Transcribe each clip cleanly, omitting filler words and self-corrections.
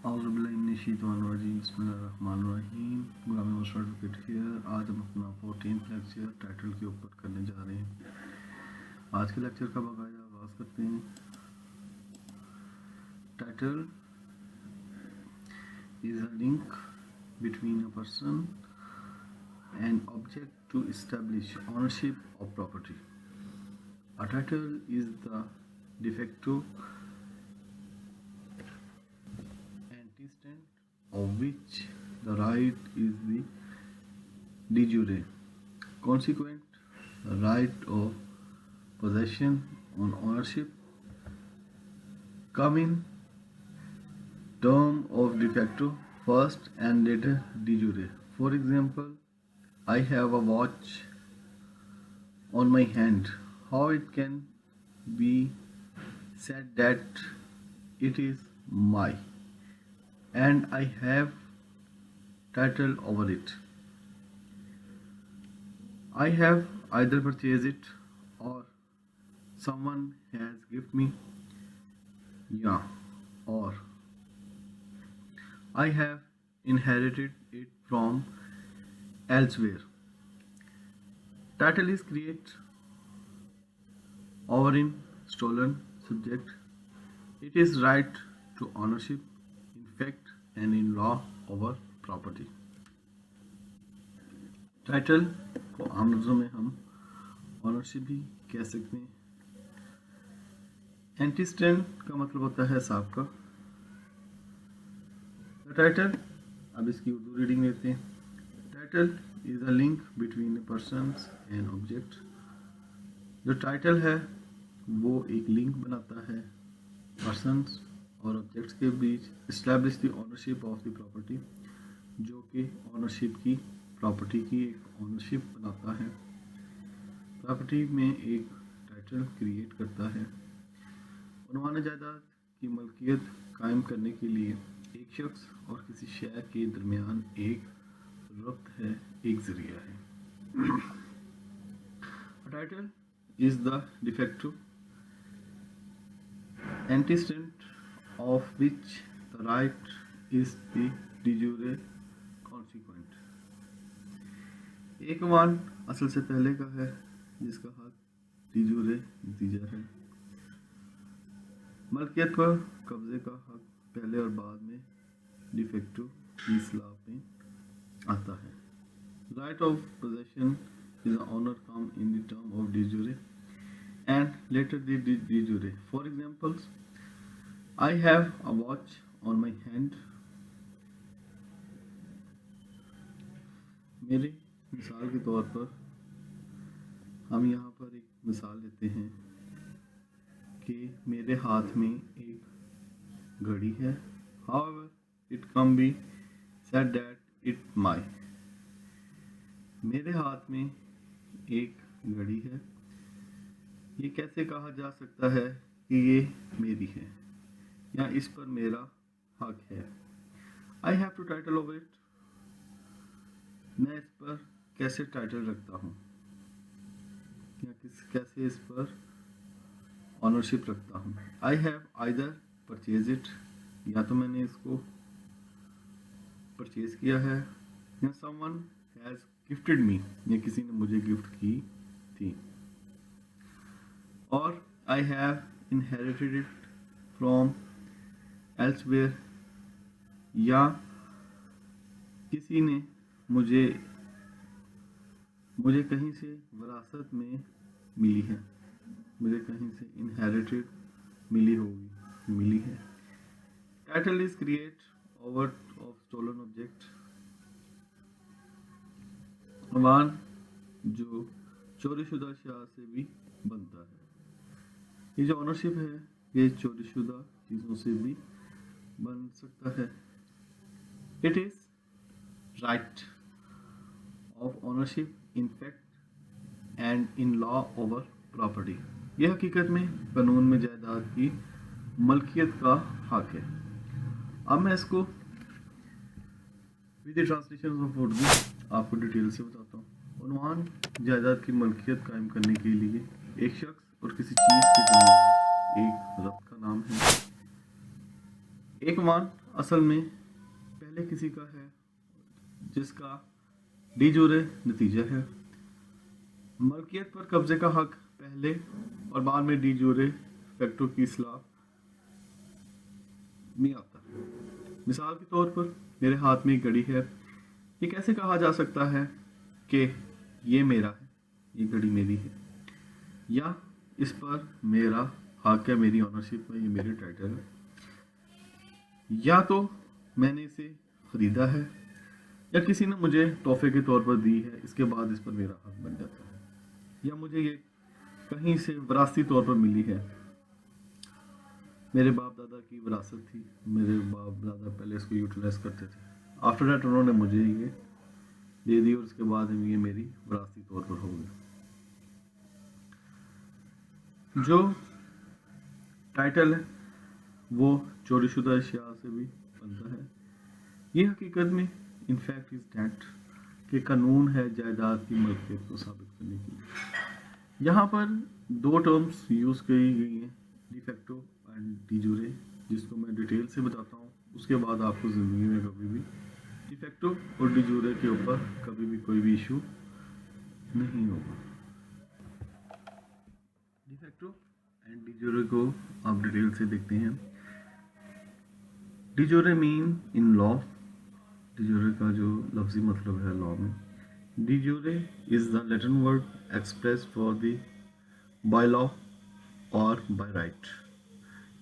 बिस्मिल्लाहिर्रहमानिर्रहीम। गुलाम certificate here. आज हम अपना 14th लेक्चर टाइटल के ऊपर करने जा रहे हैं। आज के लेक्चर का बाकायदा आगाज़ करते हैं। Title is a link between a person and object to establish ownership of property. A title is the de facto antecedent of which the right is the de jure consequent right of possession on ownership come in term of de facto first and later de jure. For example, I have a watch on my hand. How it can be said that it is my and I have title over it? I have either purchased it or someone has given me, yeah, or I have inherited it from elsewhere. Title is created over in stolen subject. It is right to ownership in fact and in law over property. Title को आम लफ्ज़ों में हम ownership भी कह सकते हैं। एंटीस्टेंट का मतलब होता है साबका। टाइटल, अब इसकी उर्दू रीडिंग लेते हैं। Title is a link between A persons and object. जो टाइटल है वो एक लिंक बनाता है पर्सन्स और ऑब्जेक्ट्स के बीच। Establish the ownership of the property, जो कि ओनरशिप की प्रॉपर्टी की एक ओनरशिप बनाता है। प्रॉपर्टी में एक टाइटल क्रिएट करता है। उन्वान जायदाद की मलकियत कायम करने के लिए एक शख्स और किसी शय के दरमियान एक रब्त है, एक जरिया है। Title is the de facto antecedent of which the right is the de jure consequent. एक मान असल से पहले का है जिसका हक de jure नतीजा है। मलकियत पर कब्जे का हक पहले और बाद में de facto की इस्लाह में आता है। Right of possession is an honor come in the term of de jure and later the de jure. For examples, I have a watch on my hand. मेरे मिसाल के तौर पर हम यहाँ पर एक मिसाल लेते हैं कि मेरे हाथ में एक घड़ी है। However, it can be said that it my. मेरे हाथ में एक घड़ी है। ये कैसे कहा जा सकता है कि ये मेरी है या इस पर मेरा हक है? I have to title over it. मैं इस पर कैसे टाइटल रखता हूँ या कैसे इस पर ऑनरशिप रखता हूँ? I have either purchased it, या तो मैंने इसको परचेज किया है, या someone has gifted me, या किसी ने मुझे गिफ्ट की थी, और I have inherited it from elsewhere, या किसी ने मुझे कहीं से विरासत में मिली है, मुझे कहीं से इनहेरिटेड मिली है। Title is create over of stolen object. अमान जो चोरीशुदा शाह से भी बनता है। ये जो ऑनरशिप है ये चोरीशुदा चीज़ों से भी बन सकता है। It is right of ownership in fact and in law over property. यह हकीकत में कानून में जायदाद की मलकियत का हक है। अब मैं इसको विद ट्रांसलेशन ऑफ उर्दू आपको डिटेल से बताता हूँ। उन्वान जायदाद की मलकियत कायम करने के लिए एक शख्स और किसी चीज़ के दरमियान एक रब्त का नाम है। एक मान असल में पहले किसी का है जिसका डी जूरे नतीजा है। मलकियत पर कब्जे का हक पहले और बाद में डी जूरे फैक्टो की इस्लाह में आता है। मिसाल के तौर पर मेरे हाथ में एक घड़ी है, ये कैसे कहा जा सकता है कि ये मेरा है, ये घड़ी मेरी है, या इस पर मेरा हक है, मेरी ऑनरशिप है, ये मेरी टाइटल है। या तो मैंने इसे खरीदा है या किसी ने मुझे तोहफे के तौर पर दी है, इसके बाद इस पर मेरा हक बन जाता है, या मुझे ये कहीं से विरासती तौर पर मिली है। मेरे बाप दादा की विरासत थी, मेरे बाप दादा पहले इसको यूटिलाइज करते थे, आफ्टर दैट उन्होंने मुझे ये दे दी और उसके बाद ये मेरी विरासती तौर पर हो गई। जो टाइटल है वो चोरीशुदा अशिया से भी बनता है। ये हकीकत में इनफैक्ट इज दैट कि कानून है जायदाद की मलकियत को साबित करने के लिए। यहाँ पर दो टर्म्स यूज़ की गई हैं, de facto and D jure, जिसको मैं डिटेल से बताता हूँ। उसके बाद आपको ज़िंदगी में कभी भी डी फैक्टो और डी जूरे के ऊपर कभी भी कोई भी इशू नहीं होगा। De facto and D jure को आप डिटेल से देखते हैं। D jure mean in law, D jure का जो लफ्ज़ी मतलब है लॉ में, D jure is the Latin word express for the by law और बाय राइट।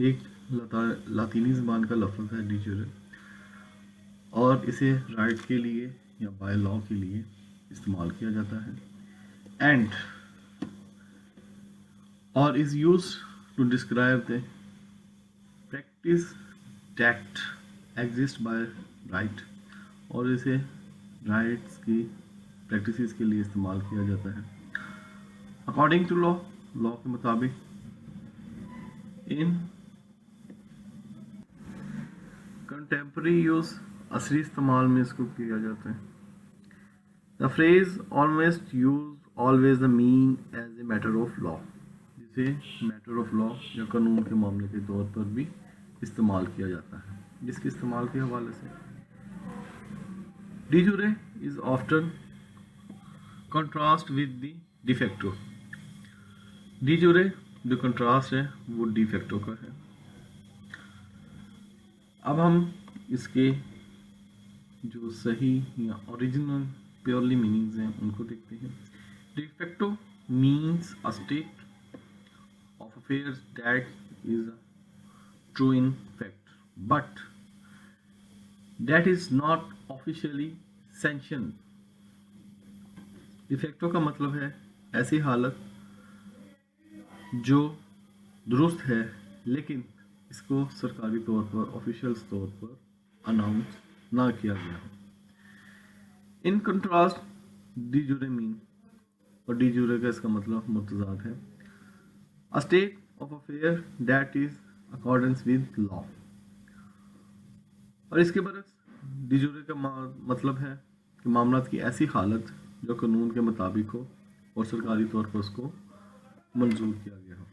एक लातीनी ज़बान का लफ्ज़ है डी जूरे, और इसे राइट के लिए या बाय लॉ के लिए इस्तेमाल किया जाता है, एंड और is used to describe the practice that exist by right, और इसे राइट्स की प्रैक्टिसेस के लिए इस्तेमाल किया जाता है। अकॉर्डिंग टू लॉ, लॉ के मुताबिक इन कंटेम्प्रेरी यूज, असली इस्तेमाल में इसको किया जाता है। The phrase almost use always the mean as a matter of law, जिसे मैटर ऑफ लॉ या कानून के मामले के तौर पर भी इस्तेमाल किया जाता है। जिसके इस्तेमाल के हवाले से D jure is often contrast with the de facto. D jure जो कंट्रास्ट है वो डी फैक्टो का है। अब हम इसके जो सही या ओरिजिनल प्योरली मीनिंग्स हैं उनको देखते हैं। De facto means a state of affairs that is true in fact but that is not officially sanction. De facto का मतलब है ऐसी हालत जो दुरुस्त है लेकिन इसको सरकारी तौर पर, ऑफिशियल तौर पर अनाउंस ना किया गया हो। In contrast D jure mean, और डी जूरे का इसका मतलब मुतजाद है, a state of affair that is accordance with law. और इसके बरक्स डी जूरे का मतलब है कि मामलात की ऐसी हालत जो कानून के मुताबिक हो और सरकारी तौर पर उसको मंजूर किया गया हो।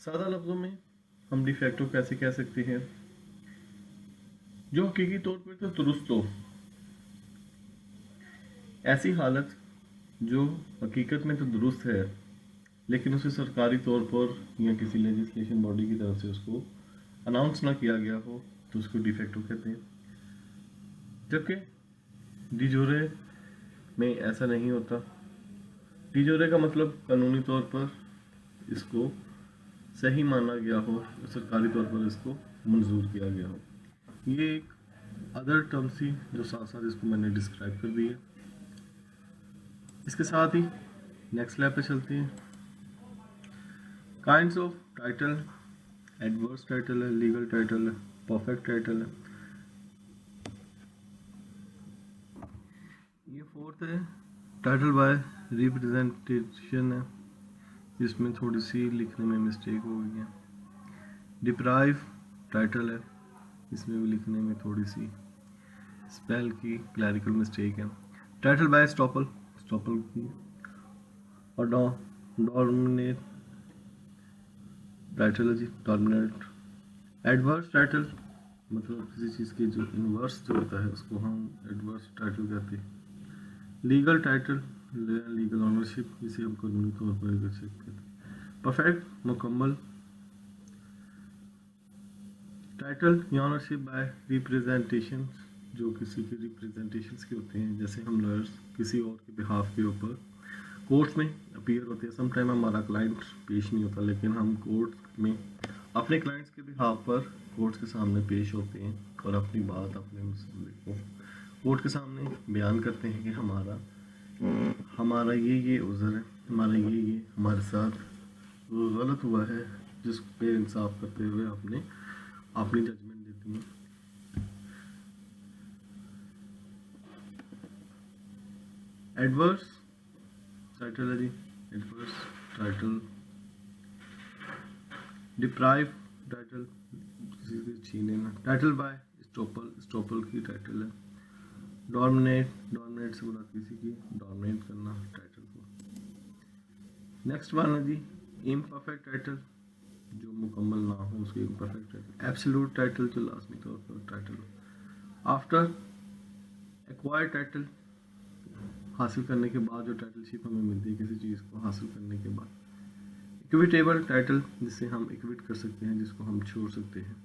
सादा लफ्ज़ों में हम डी फैक्टो कैसे कह सकते हैं, जो हकीकी तौर पर तो दुरुस्त हो, ऐसी हालत जो हकीकत में तो दुरुस्त है लेकिन उसे सरकारी तौर पर या किसी लेजिस्लेशन बॉडी की तरफ से उसको अनाउंस ना किया गया हो तो उसको डी फैक्टो कहते हैं। जबकि डी जूरे में ऐसा नहीं होता। डी जूरे का मतलब कानूनी तौर पर इसको सही माना गया हो, सरकारी तौर पर इसको मंजूर किया गया हो। ये एक अदर टर्म सी जो साथ साथ इसको मैंने डिस्क्राइब कर दी है। इसके साथ ही नेक्स्ट स्लैब पे चलते हैं। Kinds of title, adverse title है, लीगल टाइटल है, परफेक्ट टाइटल है। ये फोर्थ है टाइटल बाय रिप्रेजेंटेशन है, जिसमें थोड़ी सी लिखने में मिस्टेक हो गई है। डिप्राइव टाइटल है, इसमें भी लिखने में थोड़ी सी स्पेल की क्लैरिकल मिस्टेक है। टाइटल बाय स्टॉपल, स्टॉपल की, और डोमिनेट टाइटल है जी, डोमिनेट। एडवर्स टाइटल मतलब किसी चीज़ की जो इन्वर्स जो होता है उसको हम एडवर्स टाइटल कहते हैं। लीगल टाइटल, लीगल ऑनरशिप, जिसे हम कानूनी तौर पर कहते हैं। परफेक्ट, मुकम्मल। टाइटल या ऑनरशिप बाय रिप्रेजेंटेशन, जो किसी के रिप्रेजेंटेशंस के होते हैं, जैसे हम लॉयर्स किसी और के बिहाफ के ऊपर कोर्ट्स में अपीयर होते हैं। सम टाइम हमारा क्लाइंट पेश नहीं होता, लेकिन हम कोर्ट में अपने क्लाइंट्स के बिहाफ पर कोर्ट्स के सामने पेश होते हैं और अपनी बात, अपने मसले को कोर्ट के सामने बयान करते हैं कि हमारा ये उज़र है, हमारा ये हमारे साथ गलत हुआ है, जिस पे इंसाफ करते हुए आपने अपनी जजमेंट देती हैं। एडवर्स टाइटल है जी, एडवर्स टाइटल। डिप्राइव टाइटल, किसी से छीने ना। टाइटल बाय स्टॉपल, स्टॉपल की टाइटल है। डोमिनेट, डोमिनेट से बोला किसी की डोमिनेट करना टाइटल को। नेक्स्ट वन है जी इम्परफेक्ट टाइटल, जो मुकम्मल ना हो उसको इम्परफेक्ट टाइटल। एब्सोल्यूट टाइटल, जो लाजमी तौर पर टाइटल हो। आफ्टर एक्वायर्ड टाइटल, हासिल करने के बाद जो टाइटलशिप हमें मिलती है किसी चीज़ को हासिल करने के बाद। इक्विटेबल टाइटल, जिससे हम इक्विट कर सकते हैं, जिसको हम छोड़ सकते हैं।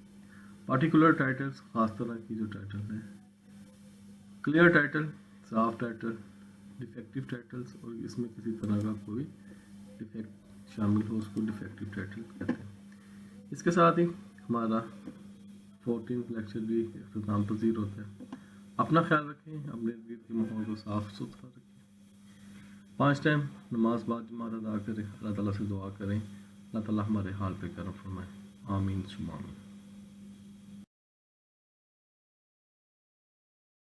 पार्टिकुलर टाइटल्स, खास तरह की जो टाइटल है। क्लियर टाइटल, साफ टाइटल। डिफेक्टिव टाइटल्स, और इसमें किसी तरह का कोई डिफेक्ट शामिल हो उसको डिफेक्टिव टाइटल कहते हैं। इसके साथ ही हमारा 14th लेक्चर भी इख्तिताम पजीर होता है। अपना ख्याल रखें, अपने इर्द गिर्द के माहौल को साफ सुथरा रखें। 5 टाइम नमाज बाद जमात अदा करें, अल्लाह ताला से दुआ करें, अल्लाह ताला हमारे हाल पे करम फरमाए। आमीन सुमा आमीन।